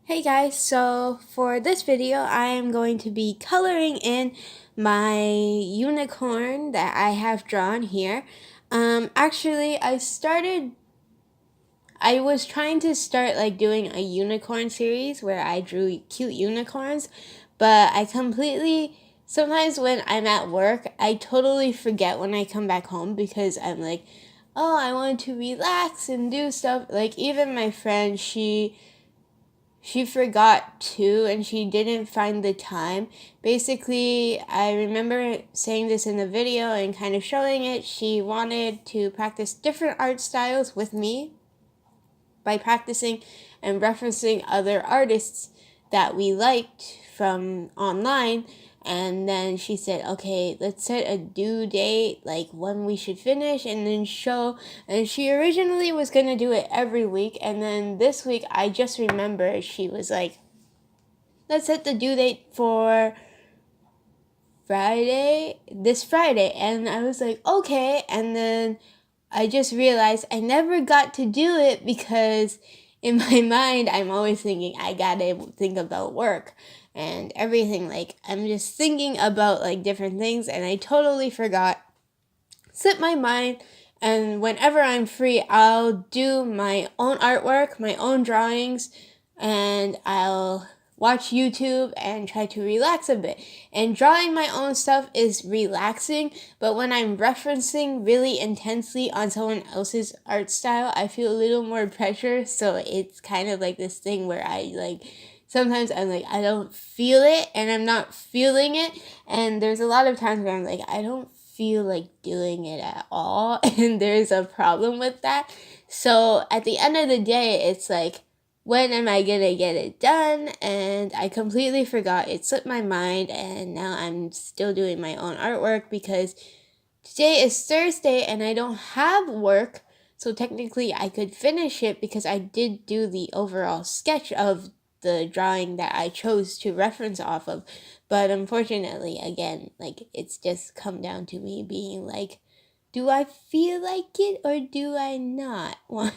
Hey guys, so for this video I am going to be coloring in my unicorn that I have drawn here. Actually I was trying to start like doing a unicorn series where I drew cute unicorns, but sometimes when I'm at work, I totally forget when I come back home because I'm like, oh, I want to relax and do stuff. Like even my friend, she forgot too and she didn't find the time. Basically, I remember saying this in the video and kind of showing it. She wanted to practice different art styles with me by practicing and referencing other artists that we liked from online. And then she said, okay, let's set a due date, like when we should finish and then show. And she originally was going to do it every week. And then this week, I just remember she was like, let's set the due date for this Friday. And I was like, okay. And then I just realized I never got to do it because in my mind, I'm always thinking I gotta think about work and everything. Like, I'm just thinking about like different things and I totally forgot. Slipped my mind. And whenever I'm free, I'll do my own artwork, my own drawings, and I'll watch YouTube and try to relax a bit. And drawing my own stuff is relaxing, but when I'm referencing really intensely on someone else's art style, I feel a little more pressure. So it's kind of like this thing where sometimes I'm like, I don't feel it and I'm not feeling it. And there's a lot of times where I'm like, I don't feel like doing it at all. And there's a problem with that. So at the end of the day, it's like, when am I gonna get it done? And I completely forgot. It slipped my mind, and now I'm still doing my own artwork because today is Thursday and I don't have work. So technically, I could finish it because I did do the overall sketch of the drawing that I chose to reference off of. But unfortunately, again, like it's just come down to me being like, do I feel like it or do I not want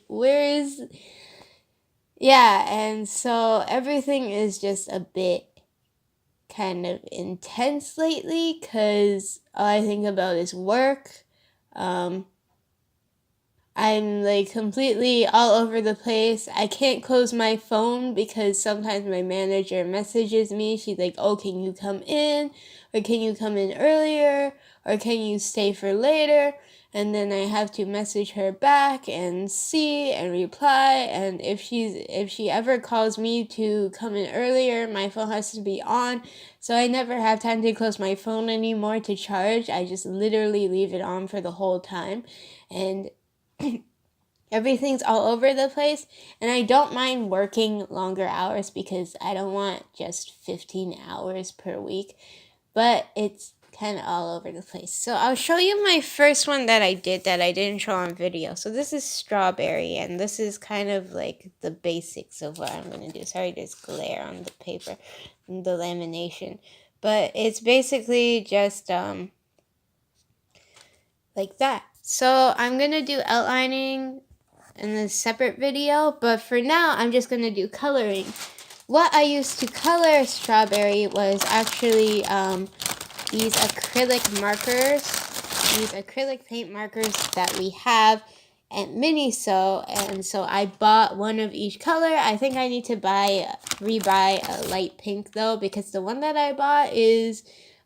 where is yeah, and so everything is just a bit kind of intense lately because all I think about is work. I'm like completely all over the place. I can't close my phone because sometimes my manager messages me. She's like, oh, can you come in? Or can you come in earlier? Or can you stay for later? And then I have to message her back and see and reply. And if she ever calls me to come in earlier, my phone has to be on. So I never have time to close my phone anymore to charge. I just literally leave it on for the whole time. And everything's all over the place, and I don't mind working longer hours because I don't want just 15 hours per week, but it's kind of all over the place. So I'll show you my first one that I did that I didn't show on video. So this is strawberry, and this is kind of like the basics of what I'm going to do. Sorry, there's glare on the paper, the lamination, but it's basically just like that. So I'm going to do outlining in a separate video, but for now I'm just going to do coloring. What I used to color strawberry was actually these acrylic paint markers that we have at Miniso, and so I bought one of each color. I think I need to rebuy a light pink though, because the one that I bought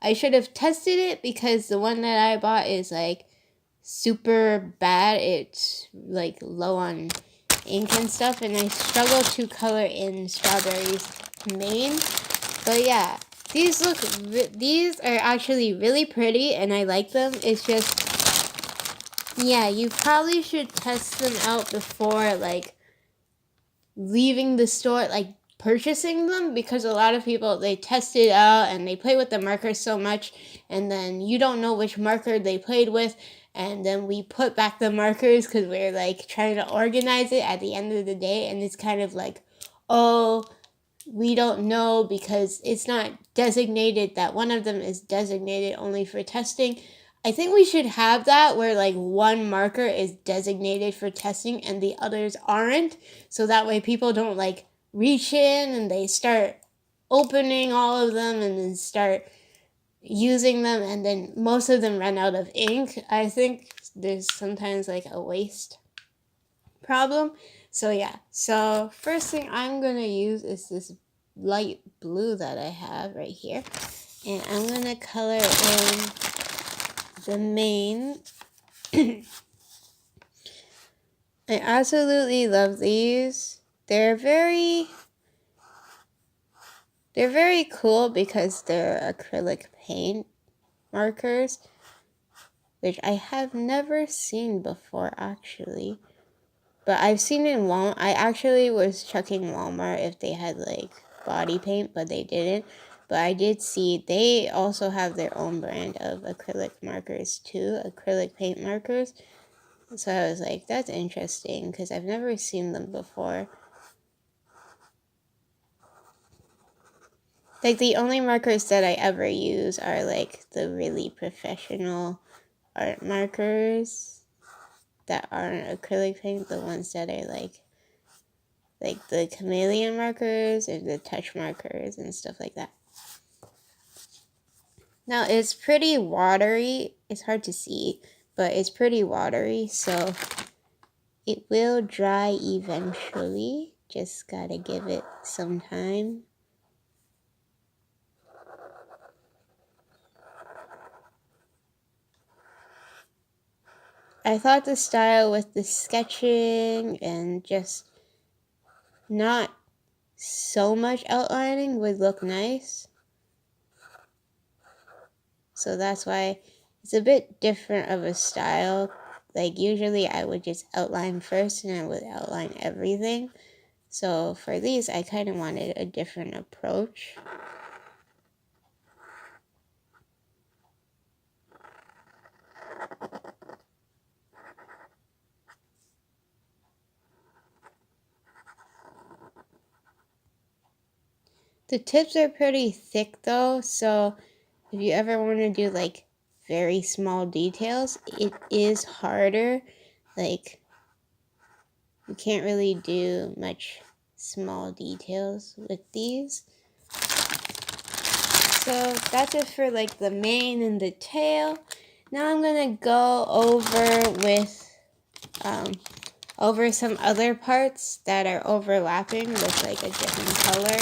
I should have tested it because the one that I bought is like super bad. It's like low on ink and stuff, and I struggle to color in strawberries main. But yeah, these are actually really pretty and I like them. It's just, yeah, you probably should test them out before like leaving the store, like purchasing them, because a lot of people, they test it out and they play with the markers so much and then you don't know which marker they played with, and then we put back the markers because we're like trying to organize it at the end of the day, and it's kind of like, oh, we don't know because it's not designated that one of them is designated only for testing. I think we should have that where like one marker is designated for testing and the others aren't, so that way people don't like reach in and they start opening all of them and then start using them, and then most of them run out of ink. I think there's sometimes like a waste problem. So yeah, so first thing I'm gonna use is this light blue that I have right here, and I'm gonna color in the mane. I absolutely love these. They're very cool because they're acrylic paint markers, which I have never seen before actually. But I've seen in Walmart. I actually was checking Walmart if they had like body paint, but they didn't. But I did see they also have their own brand of acrylic markers too, acrylic paint markers. So I was like, that's interesting because I've never seen them before. Like the only markers that I ever use are like the really professional art markers that aren't acrylic paint, the ones that are like the chameleon markers and the touch markers and stuff like that. Now it's pretty watery. It's hard to see, but it's pretty watery, so it will dry eventually. Just gotta give it some time. I thought the style with the sketching and just not so much outlining would look nice. So that's why it's a bit different of a style. Like usually I would just outline first and I would outline everything. So for these, I kind of wanted a different approach. The tips are pretty thick though, so if you ever want to do like very small details, it is harder. Like you can't really do much small details with these. So that's it for like the mane and the tail. Now I'm gonna go over with over some other parts that are overlapping with like a different color.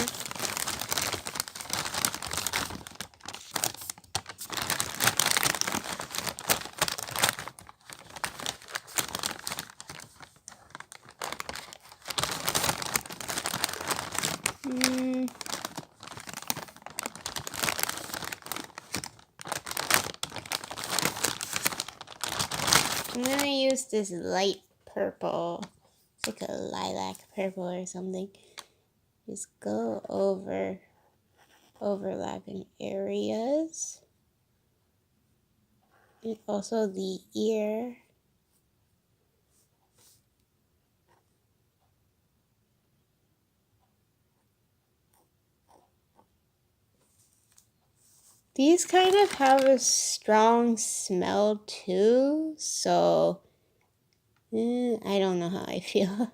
I'm gonna use this light purple. It's like a lilac purple or something. Just go over overlapping areas. And also the ear. These kind of have a strong smell too, so I don't know how I feel.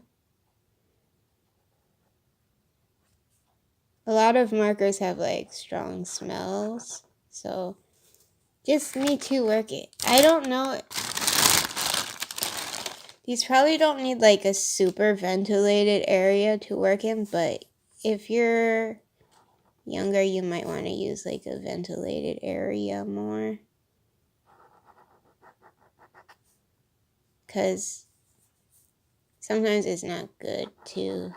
A lot of markers have like strong smells, so just need to work it. I don't know. These probably don't need like a super ventilated area to work in, but if you're younger, you might want to use like a ventilated area more. Because sometimes it's not good to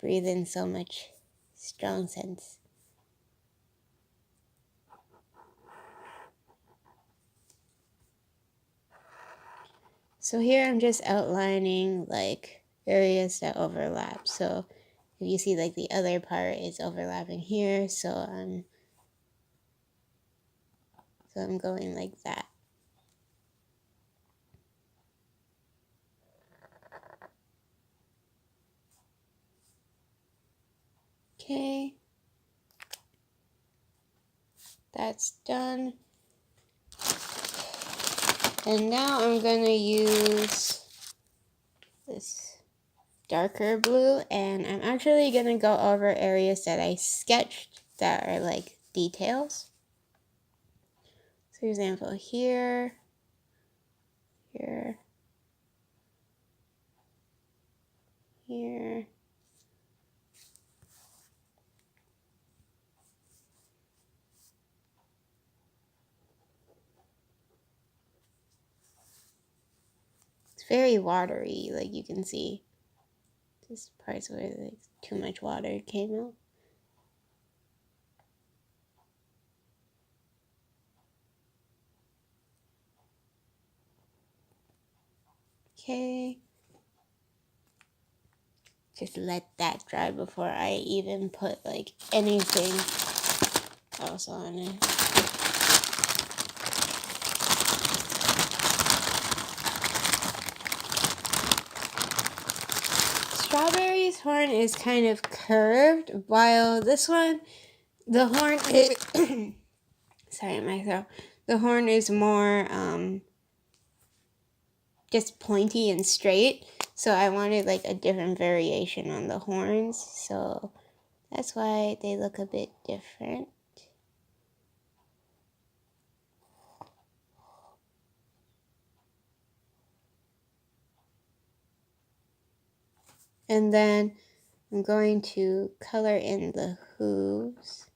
breathe in so much strong scents. So here I'm just outlining like areas that overlap. So if you see like the other part is overlapping here, so I'm going like that. Okay. That's done. And now I'm gonna use this darker blue, and I'm actually gonna go over areas that I sketched that are like details. So for example, here, here, here. It's very watery, like you can see. This part's where like too much water came out. Okay. Just let that dry before I even put like anything else on it. Strawberry's horn is kind of curved, while this one, the horn is sorry, my throat. The horn is more just pointy and straight. So I wanted like a different variation on the horns. So that's why they look a bit different. And then I'm going to color in the hooves.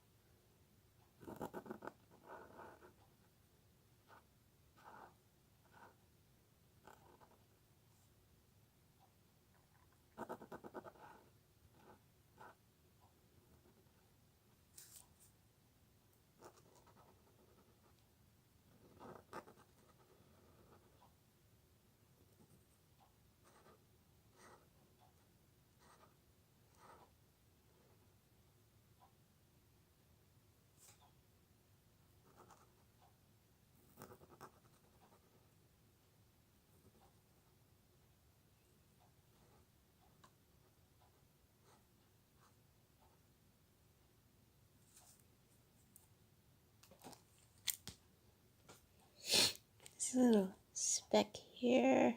This little speck here.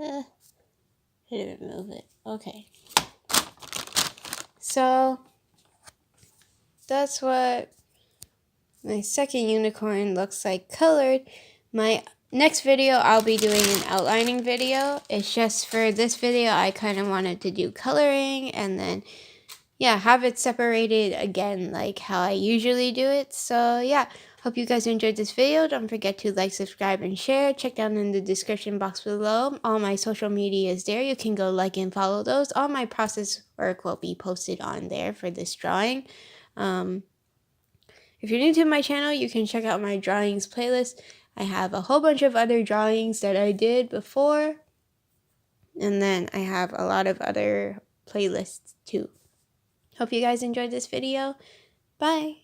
I didn't move it. Okay. So that's what my second unicorn looks like colored. My next video, I'll be doing an outlining video. It's just for this video, I kind of wanted to do coloring and then, yeah, have it separated again like how I usually do it. So, yeah, hope you guys enjoyed this video. Don't forget to like, subscribe, and share. Check down in the description box below. All my social media is there. You can go like and follow those. All my process work will be posted on there for this drawing. If you're new to my channel, you can check out my drawings playlist. I have a whole bunch of other drawings that I did before. And then I have a lot of other playlists too. Hope you guys enjoyed this video. Bye!